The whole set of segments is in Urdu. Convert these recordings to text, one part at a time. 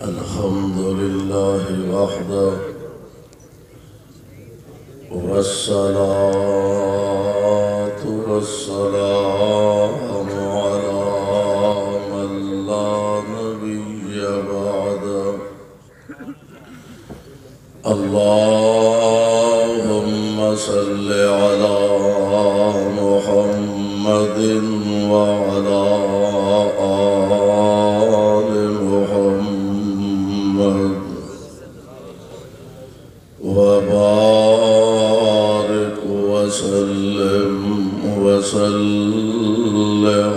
الحمد لله وحده والصلاة والسلام على من لا نبي بعده اللهم صل على محمد وعلى آل محمد وبارك وسلم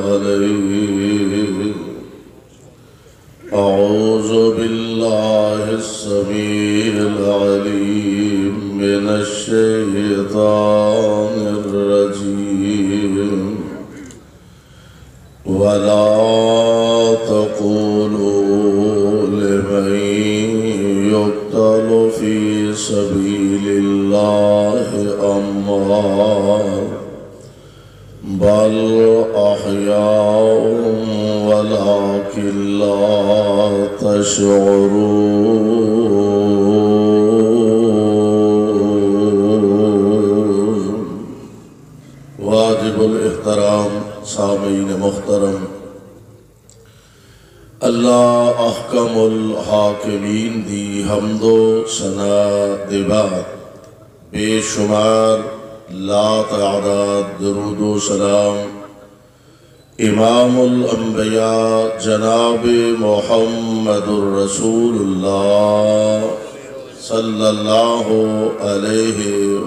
عليه. أعوذ بالله السميع العليم من الشيطان الرجيم. ولا تقولوا لمن يقتل في سبيل الله أموات بل أحياء ولكن لا تشعرون. واجب الاحترام سامعین محترم، اللہ احکم الحاکمین دی حمد و ثنا دے بعد بے شمار لا تعداد درود و سلام امام الانبیاء جناب محمد الرسول اللہ صلی اللہ علیہ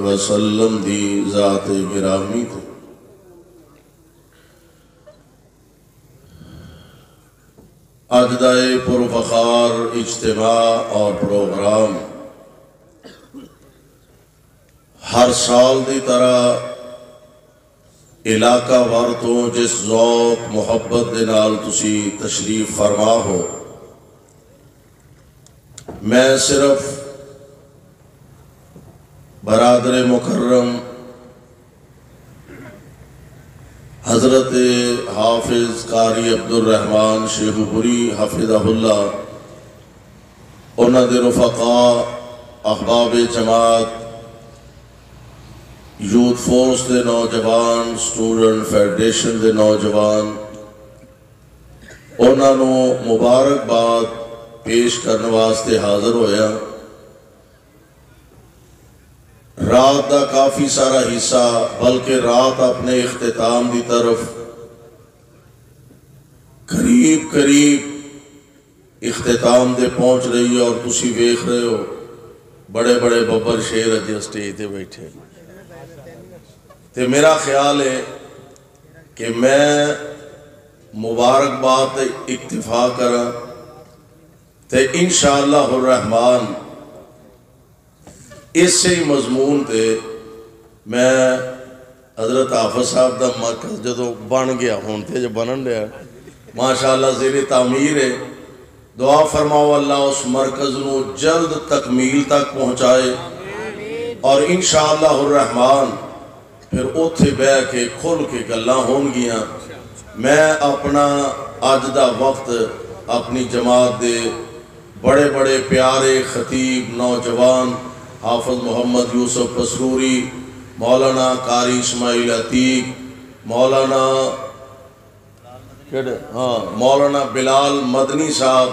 وسلم دی ذات گرامی تھی. آج دائے پرفخار اجتماع اور پروگرام ہر سال دی طرح علاقہ وار تو جس ذوق محبت دے نال تسی تشریف فرما ہو، میں صرف برادر مکرم حضرت حافظ قاری عبدالرحمن شیخ پوری حفظہ اللہ، انہاں دے رفقاء، احباب جماعت، یوتھ فورس دے نوجوان، سٹوڈنٹ فیڈریشن دے نوجوان، انہاں نو مبارکباد پیش کرنے واسطے حاضر ہویا. رات دا کافی سارا حصہ بلکہ رات اپنے اختتام دی طرف قریب اختتام دے پہنچ رہی ہے، اور تسی ویکھ رہے ہو بڑے بڑے ببر شیر اجے سٹیج تے بیٹھے. تے میرا خیال ہے کہ میں مبارکباد اکتفا کرا تے انشاءاللہ الرحمن اس سے ہی مضمون تے میں حضرت حافظ صاحب دا مرکز جدو بن گیا ہون تے جو بنن لیا ماشاءاللہ زیر تعمیر ہے. دعا فرماؤ اللہ اس مرکز نو جلد تکمیل تک پہنچائے، اور انشاءاللہ الرحمن پھر اوتھے بے کے کھل کے گلاں ہون گیاں. میں اپنا آج دا وقت اپنی جماعت دے بڑے بڑے پیارے خطیب نوجوان حافظ محمد یوسف پسروری، مولانا قاری اسماعیل عتیق، مولانا بلال مدنی صاحب،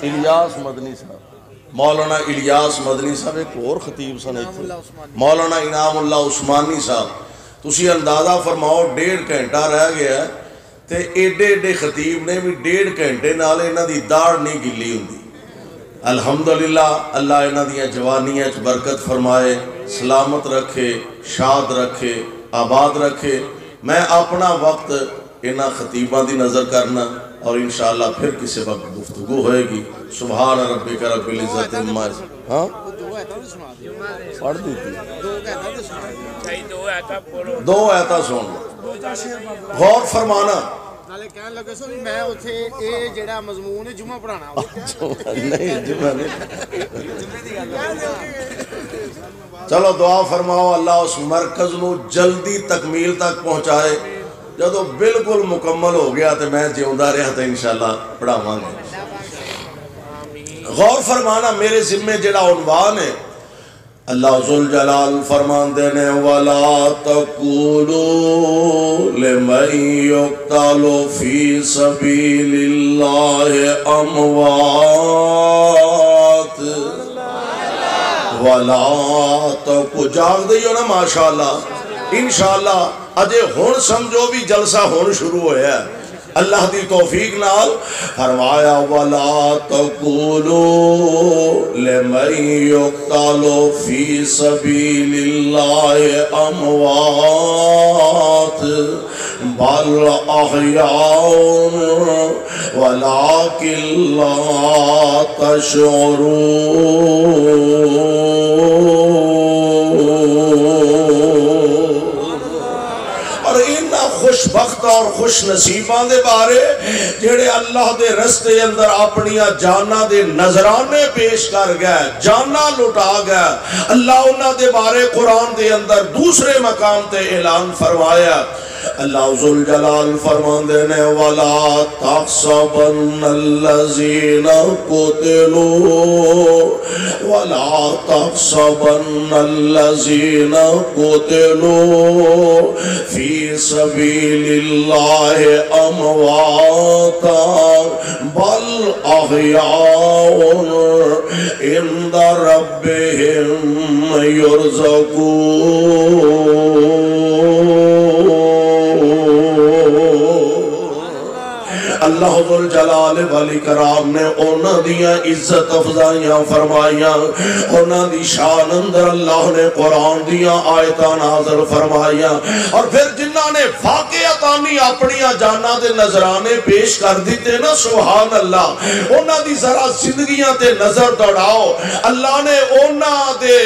الیاس مدنی صاحب، مولانا الیاس مدنی صاحب، ایک اور خطیب سن ایتھے مولانا انعام اللہ عثمانی صاحب. تسی اندازہ فرماؤ 1.5 گھنٹہ رہ گیا ہے تے ایڈے خطیب نے بھی 1.5 گھنٹے نال انہاں دی داڑھ نہیں گلی ہوندی. الحمدللہ اللہ انہاں دیاں جوانیاں چ برکت فرمائے، سلامت رکھے، شاد رکھے، آباد رکھے. میں اپنا وقت انہاں خطیباں دی نظر کرنا، اور انشاءاللہ پھر کسی وقت گفتگو ہوئے گی. سبحان ربک رب العزت عما یصفون. ہاں پڑھ دی تھی 2 آیتاں سن غور فرمانا. نالے کہنے لگے سو بھی میں اتھے اے جڑا مضمون ہے جمعہ پڑھانا نہیں جمعہ نہیں. چلو دعا فرماؤ اللہ اس مرکز نو جلدی تکمیل تک پہنچائے. جدو بالکل مکمل ہو گیا تو میں جیوندا رہا تو انشاءاللہ پڑھاواں گے. غور فرمانا میرے ذمے جڑا عنوان ہے اللہ ذوالجلال فرماندے نے وَلَا تَقُولُوا لِمَنْ يُقْتَلُ فِي سَبِيلِ اللَّهِ أَمْوَاتٍ وَلَا تَقُولُوا جاگ دیو نا ماشاءاللہ انشاءاللہ اجے ہون سمجھو بھی جلسہ ہون شروع ہویا ہے اللہ دی توفیق نال فرمایا وَلَا تَقُولُوا لِمَنْ يُقْتَلُ فِي سَبِيلِ اللَّهِ أَمْوَاتٍ بَلْ أَحْيَاءٌ وَلَكِنْ لَا تَشْعُرُونَ. اور انہا خوش بخت اور خوش نصیبان دے بارے جڑے اللہ دے رستے اندر اپنی جانا دے نظرانے پیش کر گئے جانا لٹا گئے اللہ انہا دے بارے قرآن دے اندر دوسرے مقام تے اعلان فرمایا. اللہ ذوالجلال فرماندے نے وَلَا تَحْسَبَنَّ الَّذِينَ قُتِلُوا وَلَا تَحْسَبَنَّ الَّذِينَ قُتِلُوا فِي سَبِيلِ اللَّهِ أَمْوَاتًا بَلْ أَحْيَاءٌ عِندَ رَبِّهِمْ يُرْزَقُونَ. اللہ ذوالجلال والاکرام نے اونا دیا عزت افضائیاں فرمائیاں اونا دی شان اندر اللہ نے قرآن دیا آیتاں نازل فرمائیاں اور پھر جنہاں نے واقعاتانی اپنی جانا دے نظرانے پیش کر دیتے نا سبحان اللہ اونا دی ذرا زندگیاں تے نظر دوڑاؤ اللہ نے اونا دے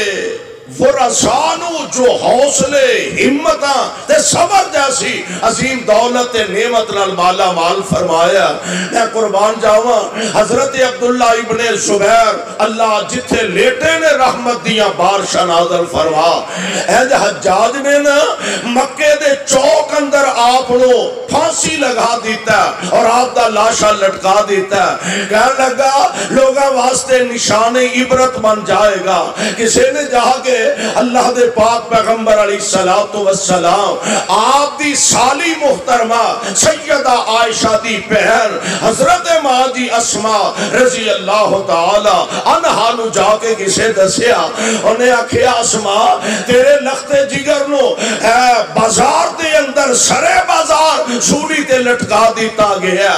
ورثانو جو حوصلے ہمتاں تے صبر جیسی عظیم دولت نعمت نال مالا مال فرمایا. میں قربان جاواں حضرت عبداللہ ابن زبیر اللہ جتھے لیٹے نے رحمت دیاں بارشاں نازل فرما اہد حجاج نے نا مکے دے چوک اندر آپ نو پھانسی لگا دیتا اور آپ دا لاشا لٹکا دیتا کہنے لگا لوگاں واسطے نشان عبرت بن جائے گا. کسی نے جہاں کے اللہ دے پاک پیغمبر علیہ السلام آپ دی سالی محترمہ سیدہ عائشہ دی بہن حضرت ماں دی اسماء رضی اللہ تعالی عنہا نو جا کے کسے دسیا انہیں آکھیا اسماء تیرے لخت جگر نو بازار دے اندر سرے بازار سولی تے لٹکا دیتا گیا.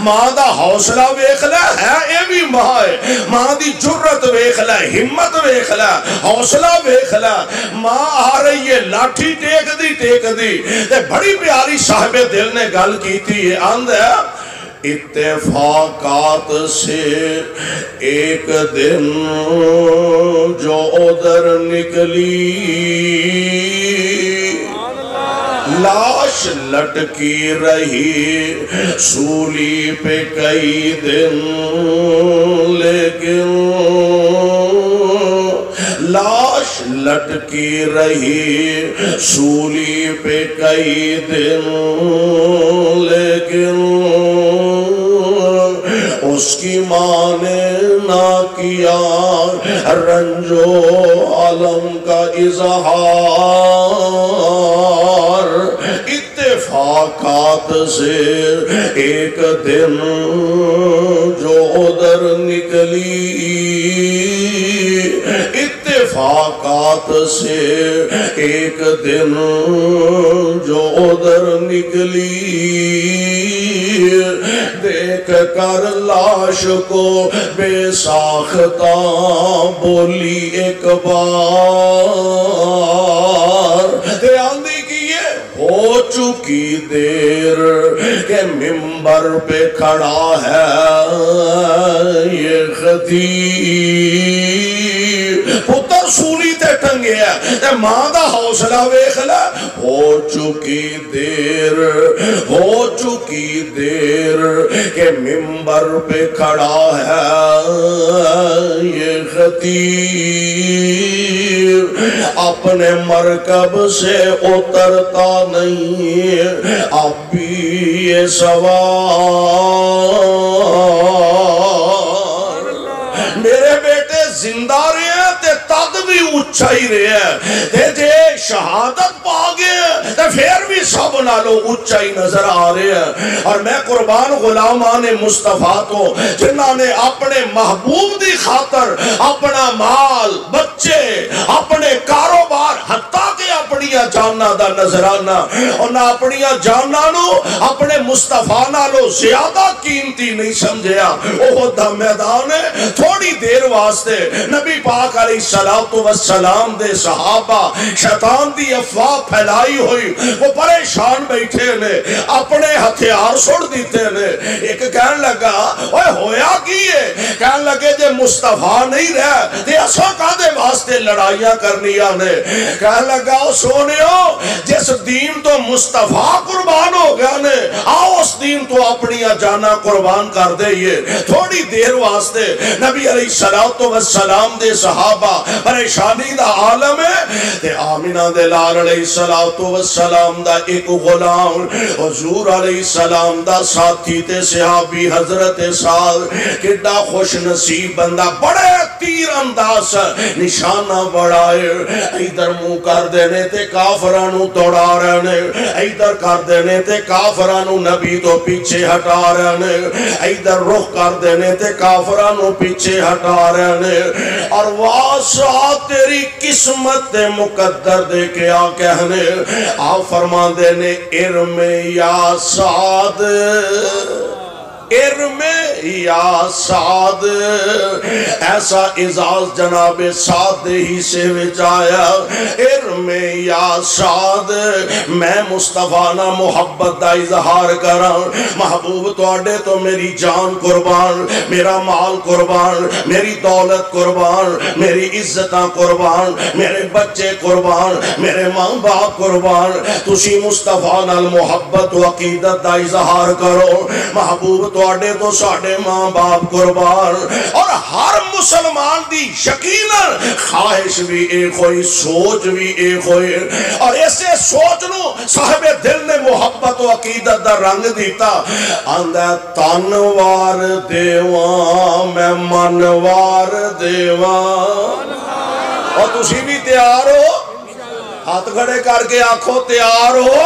ماں دا حوصلہ ویکھ لے ہے اے بھی ماں ہے ماں دی جرت ویکھ لے ہمت ویکھ لے حوصلہ ویکھ لے. ماں آ رہی ہے لاٹھی ٹیک دی تے بڑی پیاری صاحب دل نے گل کی تھی یہ آند ہے اتفاقات سے ایک دن جو ادھر نکلی لاش لٹکی رہی سولی پہ کئی دن لیکن لاش لٹکی رہی سولی پہ کئی دن لیکن اس کی ماں نے نہ کیا رنج و علم کا اظہار. اتفاقات سے ایک دن جو ادھر نکلی اتفاقات سے ایک دن جو ادھر نکلی دیکھ کر لاش کو بے ساختہ بولی ایک بار دھیان دی کیے ہو چکی دیر کہ ممبر پہ کھڑا ہے یہ خطیب پتر سولی تے ٹنگے ہے تے ماں دا حوصلہ ویکھ لے ہو چکی دیر کہ ممبر پہ کھڑا ہے یہ خطیب اپنے مرکب سے اترتا نہیں، اب بھی یہ سوال میرے بیٹے زندہ رہے ہیں تے تد بھی اچھا ہی رہے ہیں، تے جے شہادت پا گئے تے پھر بھی سب نالوں اچھا ہی نظر آ رہے ہیں۔ اور میں قربان غلامان مصطفیٰ تو جنہاں نے اپنے محبوب دی خاطر اپنا مال، بچے، اپنے کاروبار، حتیٰ کہ اپنیاں جاننا دا نظرانہ، انہاں اپنیاں جاننا نو اپنے مصطفیٰ نالوں زیادہ قیمتی نہیں سمجھیا۔ احد دا میدان ہے، تھوڑی دیر واسطے نبی پاک علیہ السلام دے صحابہ شیطان دی افواہ پھیلائی ہوئی، وہ پریشان بیٹھے نے، اپنے ہتھیار سڑ دیتے نے۔ ایک کہنے لگا اوہ ہویا کی ہے؟ کہنے لگے جے مصطفیٰ نہیں رہے تے اساں کادے واسطے لڑائیاں کرنیاں نے؟ کہنے لگا او سونیو جس دین تو مصطفیٰ قربان ہو گیا نے، آؤ اس دین تو اپنیاں جانا قربان کر دئیے۔ تھوڑی دیر واسطے نبی علیہ السلام دے صحابہ پریشانی دا عالم ہے تے آمینہ دے لال علیہ السلام دا ایک غلام حضور علیہ السلام دا ساتھی تے صحابی حضرت سعد کڈا خوش نصیب بندہ، بڑے تیر انداز نشانہ بڑھائے، ایدر منہ کر دینے تے کافرانو توڑا رہنے، ایدر کر دینے تے کافرانو نبی تو پیچھے ہٹا رہنے، ایدر رخ کر دینے تے کافرانو پیچھے ہٹا رہنے۔ اور واسعہ تیری قسمت مقدر دے کے آ کہنے، آپ فرما دینے ارم یا سعد، ارم یا سعد، ایسا اعزاز جناب سعد ہی سے وچایا، ارم یا سعد میں مصطفیٰ نہ محبت دا اظہار کراں، محبوب توڑے تو میری جان قربان، میرا مال قربان، میری دولت قربان، میری عزتاں قربان، میرے بچے قربان، میرے ماں باپ قربان، تسی مصطفیٰ نال محبت و عقیدت دا اظہار کرو، محبوب توڑے تو ساڑھے ماں باپ قربان۔ اور ہر مسلمان دی یقیناً خواہش بھی ایک ہوئی، سوچ بھی ایک ہوئی، اور ایسے سوچ نو صاحب دل نے محبت و عقیدت دا رنگ دیتا، آندہ تنوار دیوان میں منوار دیوان۔ اور تسی بھی تیار ہو؟ ہاتھ کھڑے کر کے آنکھوں تیار ہو؟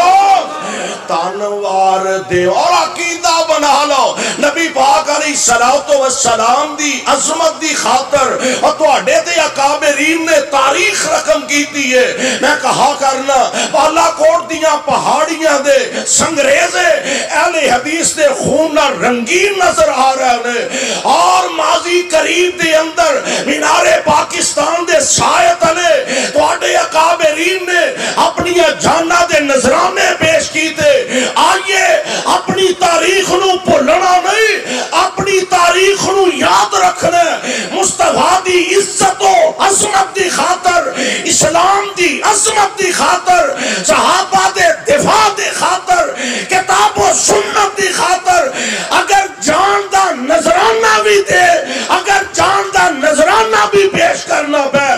تنوار دے اور عقیدہ بنا لو، نبی پاک علیہ السلام دی عظمت دی خاطر، اور تو اڈے تے اکابرین نے تاریخ رقم کی ہے۔ میں کہا کرنا بالا کوٹ دیاں پہاڑیاں دے سنگریزے اہل حدیث دے خون نہ رنگین نظر آ رہے ہیں، اور ماضی قریب دے اندر مینار پاکستان دے سائے تلے تو اڈے اکابرین نے اپنی جانا دے نظرانے پیش کی تھے۔ آئیے اپنی تاریخ نو بھولنا نہیں، اپنی تاریخ نو یاد رکھنا، مصطفیٰ دی عزت و عظمت دی خاطر، اسلام دی عظمت دی خاطر، صحابہ دے دفاع دی خاطر، کتاب و سنت دی خاطر، اگر جان دا نظرانہ بھی دے، اگر جان دا نظرانہ بھی پیش کرنا پہ،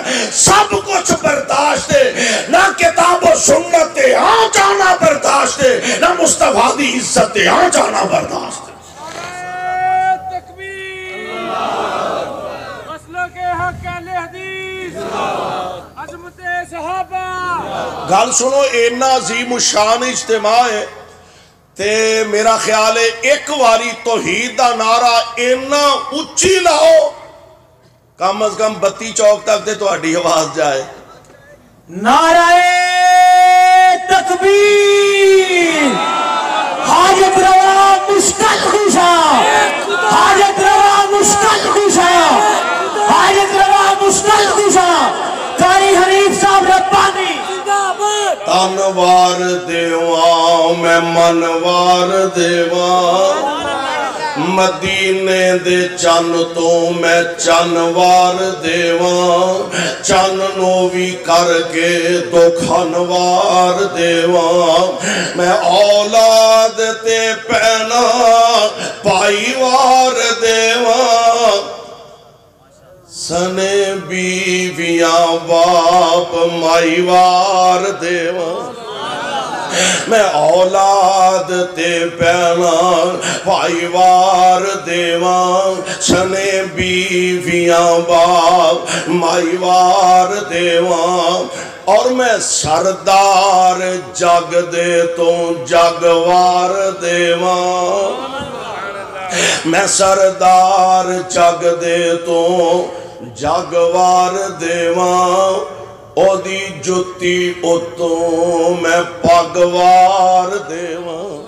سب کچھ برداشت دے، نہ کتاب و سنت دے ہاں جانا برداشت دے، نہ مصطفیٰ دی عزت دے ہاں جانا برداشت دے۔ تکبیر، مسلک حق اہل حدیث، عظمت صحابہ۔ گل سنو، اینا عظیم الشان اجتماع ہے تے میرا خیال ہے ایک واری توحید دا نعرہ اینا اچھی لاؤ، کم از کم 32 چوک تک تے تو اڈی آواز جائے۔ نعرہ تکبیر، حاجت روا مشکل خوشا، حاجت روا مشکل خوشا، حاجت روا مشکل خوشا، قاری حنیف صاحب ربانی۔ تنوار دیوان میں منوار دیوان، مدینے دے چن تو میں چنوار دیوان، چن نو بھی کر کے دو کھنوار دیوان، میں اولاد تے پینا پائی وار دیوان، سنے بیویاں باپ مائی وار دیواں میں اولاد تے پینا بھائی وار دیواں سنے بیویاں باپ مائی وار دیواں اور میں سردار جگ دے تو جگوار دیواں میں سردار جگ دے تو جگوار دیواں او دی جتی اتوں میں پگوار دیواں